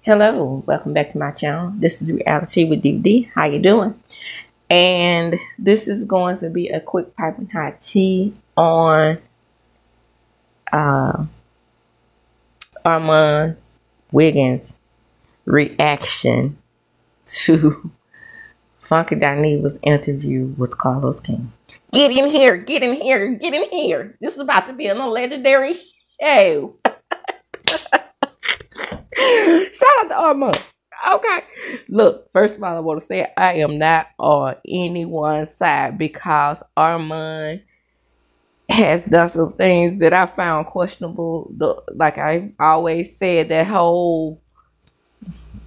Hello, welcome back to my channel. This is Reality with DVD. How you doing? And this is going to be a quick piping hot tea on Armon Wiggins' reaction to Funky Dinevah's interview with Carlos King. Get in here, get in here, get in here. This is about to be a legendary show. Shout out to Armon. Okay. Look, first of all, I want to say I am not on anyone's side because Armon has done some things that I found questionable. Like I always said, that whole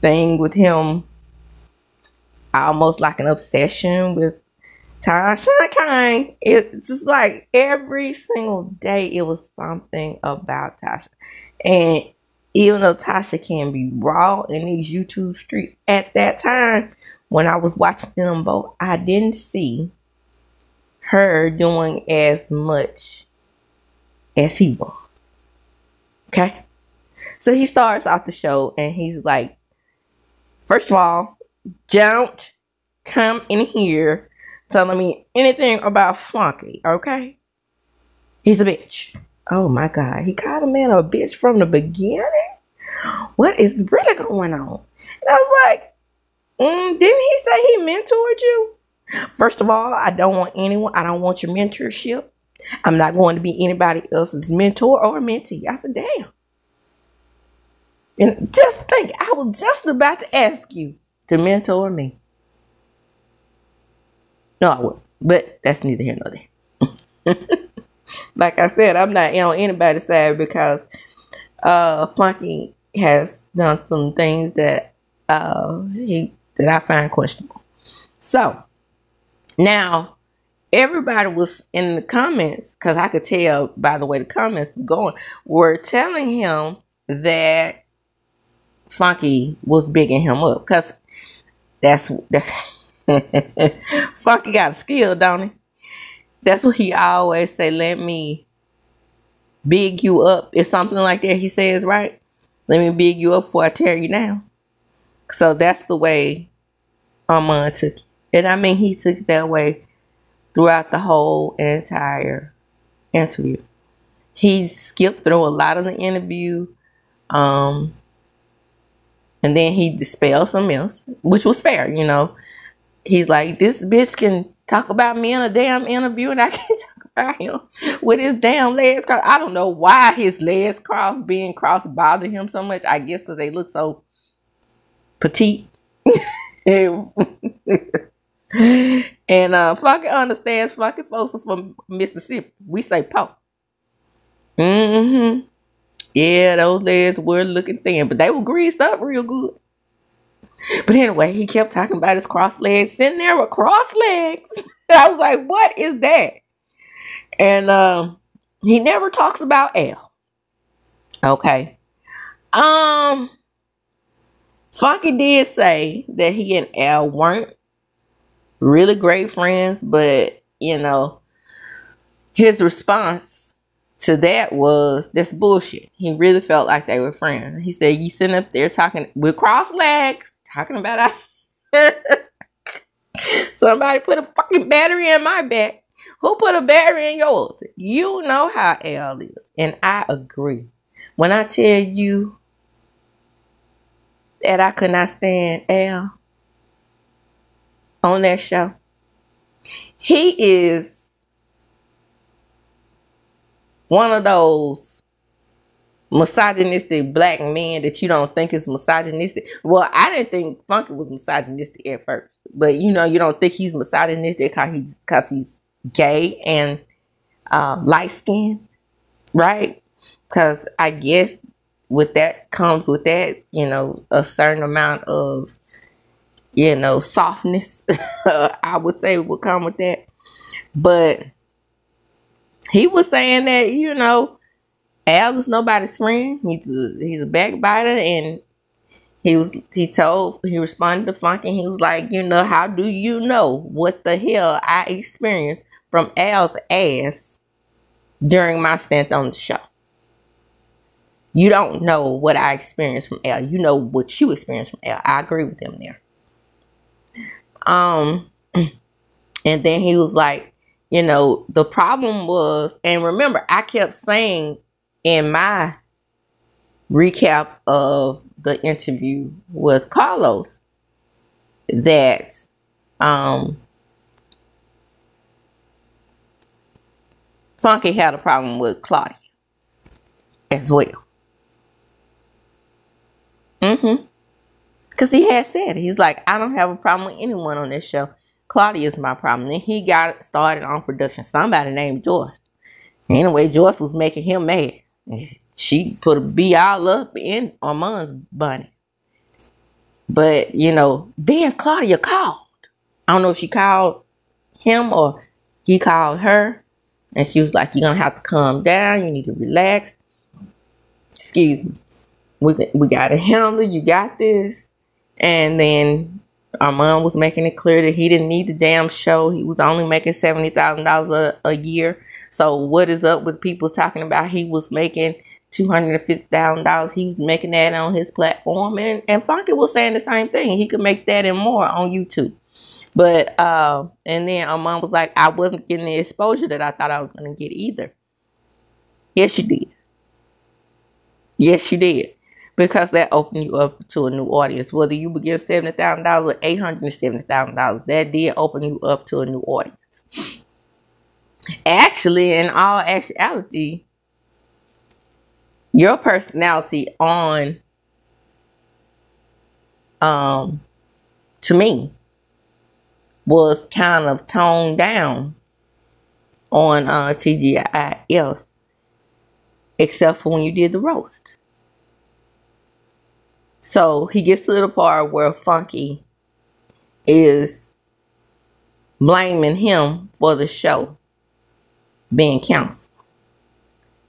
thing with him, almost like an obsession with Tasha Kane. It's just like every single day it was something about Tasha. And even though Tasha can be raw in these YouTube streets, at that time when I was watching them both, I didn't see her doing as much as he was. Okay? So he starts off the show and he's like, first of all, don't come in here telling me anything about Funky, okay? He's a bitch. Oh my God, he called a man a bitch from the beginning? What is really going on? And I was like, didn't he say he mentored you? First of all, I don't want your mentorship. I'm not going to be anybody else's mentor or mentee. I said, damn. And just think, I was just about to ask you to mentor me. No, I wasn't. But that's neither here nor there. Like I said, I'm not on anybody's side because Funky has done some things that I find questionable. So now everybody was in the comments, because I could tell by the way the comments were going, were telling him that Funky was bigging him up, because that's Funky got a skill, don't he? That's what he always say, let me big you up. It's something like that he says, right? Let me big you up before I tear you down. So that's the way Armon took it. And I mean, he took it that way throughout the whole entire interview. He skipped through a lot of the interview. And then he dispelled some else, which was fair, you know. He's like, this bitch can talk about me in a damn interview and I can't talk about him with his damn legs crossed. I don't know why his legs being crossed bothered him so much. I guess because they look so petite. And Funky understands. Funky folks are from Mississippi. We say po. Yeah, those legs were looking thin, but they were greased up real good. But anyway, he kept talking about his cross legs, sitting there with cross legs. I was like, what is that? And he never talks about L. Okay. Funky did say that he and L weren't really great friends, but you know, his response to that was, that's bullshit. He really felt like they were friends. He said, you sitting up there talking with cross legs, talking about somebody put a fucking battery in my back. Who put a battery in yours? You know how L is. And I agree. When I tell you that I could not stand L on that show, he is one of those misogynistic black men that you don't think is misogynistic. Well, I didn't think Funky was misogynistic at first, but you know, you don't think he's misogynistic because he's gay and light skinned, right? Because I guess with that comes with that, you know, a certain amount of, you know, softness. I would say would come with that. But he was saying that, you know, Al is nobody's friend. He's a backbiter, and he responded to Funky, and he was like, you know, how do you know what the hell I experienced from Al's ass during my stint on the show? You don't know what I experienced from L. You know what you experienced from L. I agree with him there. And then he was like, you know, the problem was, and remember, I kept saying in my recap of the interview with Carlos that Funky had a problem with Claudia as well. Because he had said it. He's like, I don't have a problem with anyone on this show. Claudia is my problem. Then he got started on production. Somebody named Joyce. Anyway, Joyce was making him mad. She put a bee all up in Armon's bunny. But, you know, then Claudia called. I don't know if she called him or he called her. And she was like, you're going to have to calm down. You need to relax. Excuse me. We got to handle. You got this. And then Armon was making it clear that he didn't need the damn show. He was only making $70,000 a year. So what is up with people talking about he was making $250,000? He was making that on his platform. And Funky was saying the same thing. He could make that and more on YouTube. But, and then Armon was like, I wasn't getting the exposure that I thought I was going to get either. Yes, you did. Yes, you did. Because that opened you up to a new audience. Whether you would get $70,000 or $870,000, that did open you up to a new audience. Actually, in all actuality, your personality on, to me, was kind of toned down on TGIF, except for when you did the roast. So he gets to the part where Funky is blaming him for the show being canceled.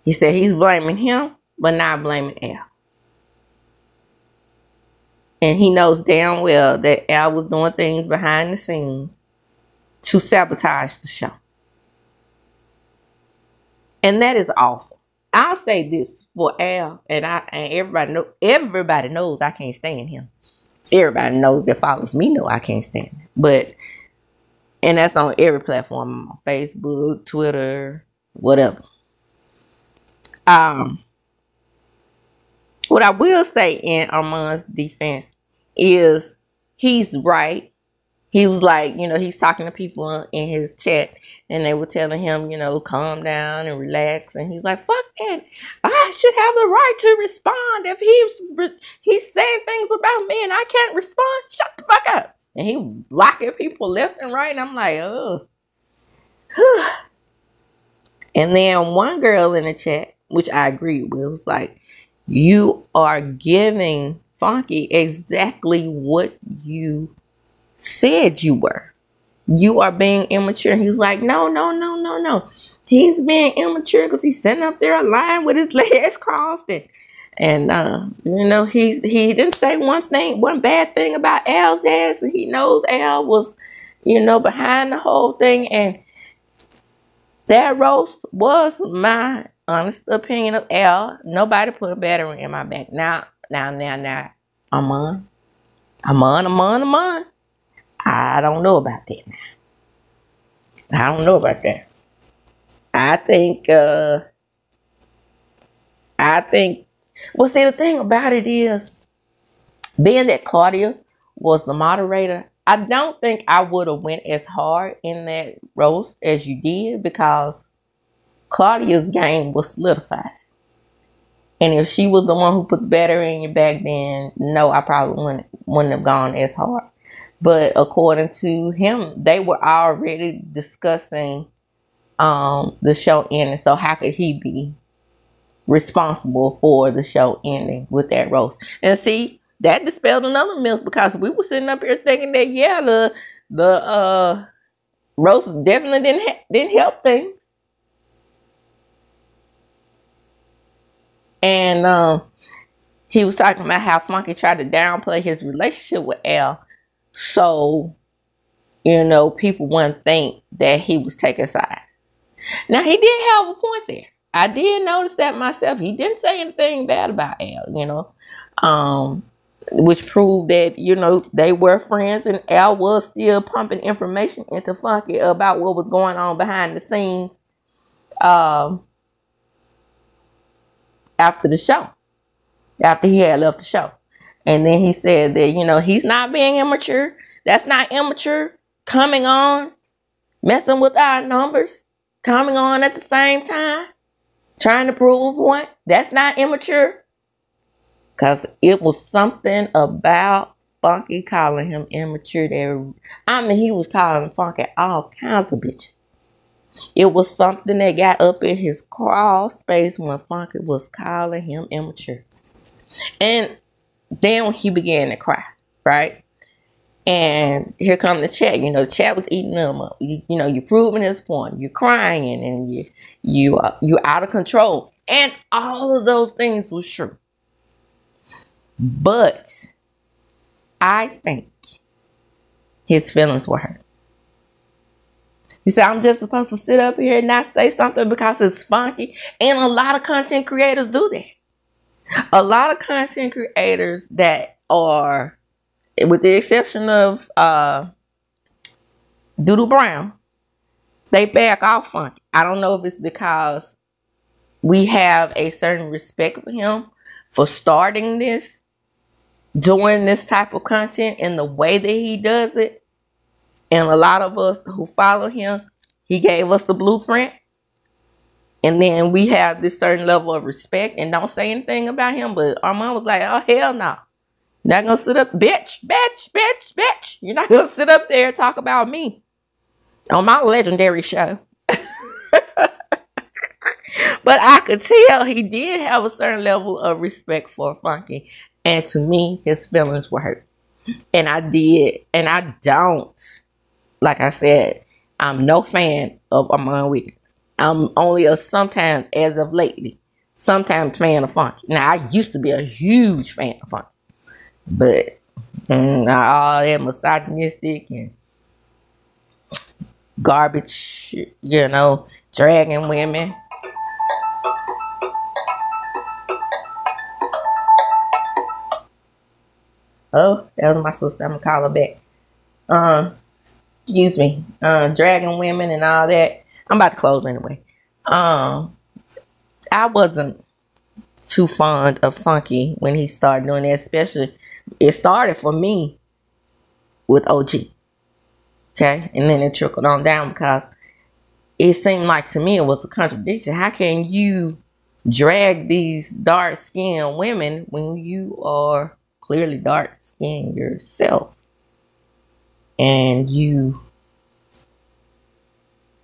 He said he's blaming him, but not blaming Al. And he knows damn well that Al was doing things behind the scenes to sabotage the show. And that is awful. I'll say this for Al, and everybody knows I can't stand him. Everybody knows that follows me know I can't stand him. And that's on every platform, on Facebook, Twitter, whatever. What I will say in Armon's defense is he's right. He was like, you know, he's talking to people in his chat and they were telling him, you know, calm down and relax. And he's like, fuck that. I should have the right to respond. If he's saying things about me and I can't respond, shut the fuck up. And he blocking people left and right. And I'm like, oh. And then one girl in the chat, which I agree with, was like, you are giving Funky exactly what you said you were. You are being immature. He's like, no. He's being immature because he's sitting up there lying with his legs crossed. And you know, he didn't say one bad thing about Al's ass. And he knows Al was, you know, behind the whole thing. And that roast was my honest opinion of Al. Nobody put a battery in my back. Now, Armon. I don't know about that now. I don't know about that. I think, well, see, the thing about it is, being that Claudia was the moderator, I don't think I would have went as hard in that roast as you did, because Claudia's game was solidified. And if she was the one who put the battery in your back, then no, I probably wouldn't have gone as hard. But according to him, they were already discussing the show ending. So how could he be responsible for the show ending with that roast? And see, that dispelled another myth, because we were sitting up here thinking that, yeah, the roast definitely didn't help things. And he was talking about how Funky tried to downplay his relationship with Al. So, you know, people wouldn't think that he was taking sides. Now, he did have a point there. I did notice that myself. He didn't say anything bad about Al, you know. Which proved that, you know, they were friends, and Al was still pumping information into Funky about what was going on behind the scenes after the show, after he had left the show. And then he said that, you know, he's not being immature. That's not immature. Coming on, messing with our numbers, coming on at the same time, trying to prove a point. That's not immature. Because it was something about Funky calling him immature. He was calling Funky all kinds of bitches. It was something that got up in his crawl space when Funky was calling him immature. And then he began to cry, right? And here come the chat. You know, the chat was eating them up. You know, you're proving his point. You're crying, and you're out of control. And all of those things was true. But I think his feelings were hurt. You say, I'm just supposed to sit up here and not say something because it's funky. And a lot of content creators do that. A lot of content creators that are, with the exception of Doodle Brown, they back off funky. I don't know if it's because we have a certain respect for him for starting this, doing this type of content in the way that he does it. And a lot of us who follow him, he gave us the blueprint. And then we have this certain level of respect and don't say anything about him. But Armon was like, oh, hell no. You're not going to sit up, bitch. You're not going to sit up there and talk about me on my legendary show. But I could tell he did have a certain level of respect for Funky. And to me, his feelings were hurt. And I don't, like I said, I'm no fan of Armon Wiggins. I'm only a sometimes, as of lately, sometimes fan of Funky. Now, I used to be a huge fan of Funky. But all that misogynistic and garbage, you know, dragging women. Oh, that was my sister. I'm gonna call her back. Excuse me. Dragging women and all that. I'm about to close anyway. I wasn't too fond of Funky when he started doing that. Especially, it started for me with OG. Okay, and then it trickled on down because it seemed like to me it was a contradiction. How can you drag these dark-skinned women when you are clearly dark-skinned yourself, and you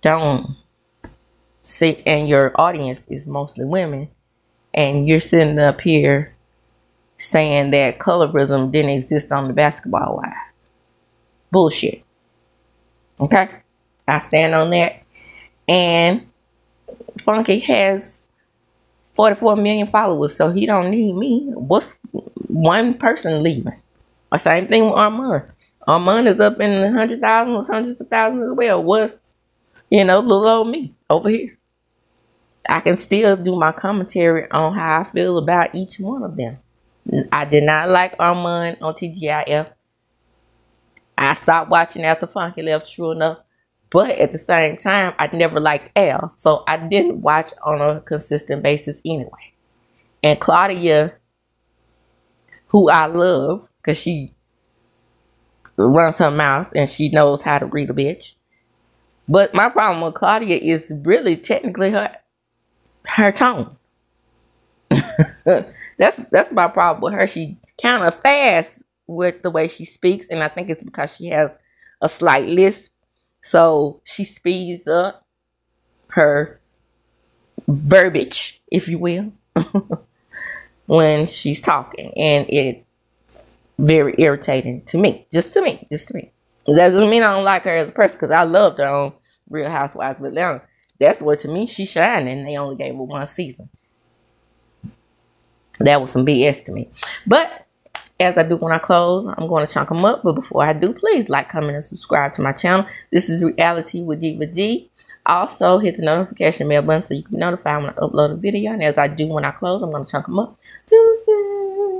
don't see, and your audience is mostly women, and you're sitting up here saying that colorism didn't exist on the Basketball Wives? Bullshit. Okay, I stand on that. And Funky has 44 million followers, so he don't need me. What's one person leaving? Or same thing with Armon. Armon is up in the hundreds of thousands as well. What's, you know, little old me over here? I can still do my commentary on how I feel about each one of them. I did not like Armon on TGIF. I stopped watching after Funky left, true enough. But at the same time, I never liked Al, so I didn't watch on a consistent basis anyway. And Claudia, who I love, because she runs her mouth and she knows how to read a bitch. But my problem with Claudia is really technically her tone. That's my problem with her. She kind of fast with the way she speaks, and I think it's because she has a slight lisp. So she speeds up her verbiage, if you will, when she's talking. And it's very irritating to me. Just to me. It doesn't mean I don't like her as a person, because I loved her on Real Housewives of Atlanta. That's what, to me, she shined, and they only gave her one season. That was some BS to me. But as I do when I close, I'm going to chunk them up. But before I do, please like, comment, and subscribe to my channel. This is Reality with Diva D. Also, hit the notification bell button so you can be notified when I upload a video. And as I do when I close, I'm going to chunk them up. Deuces.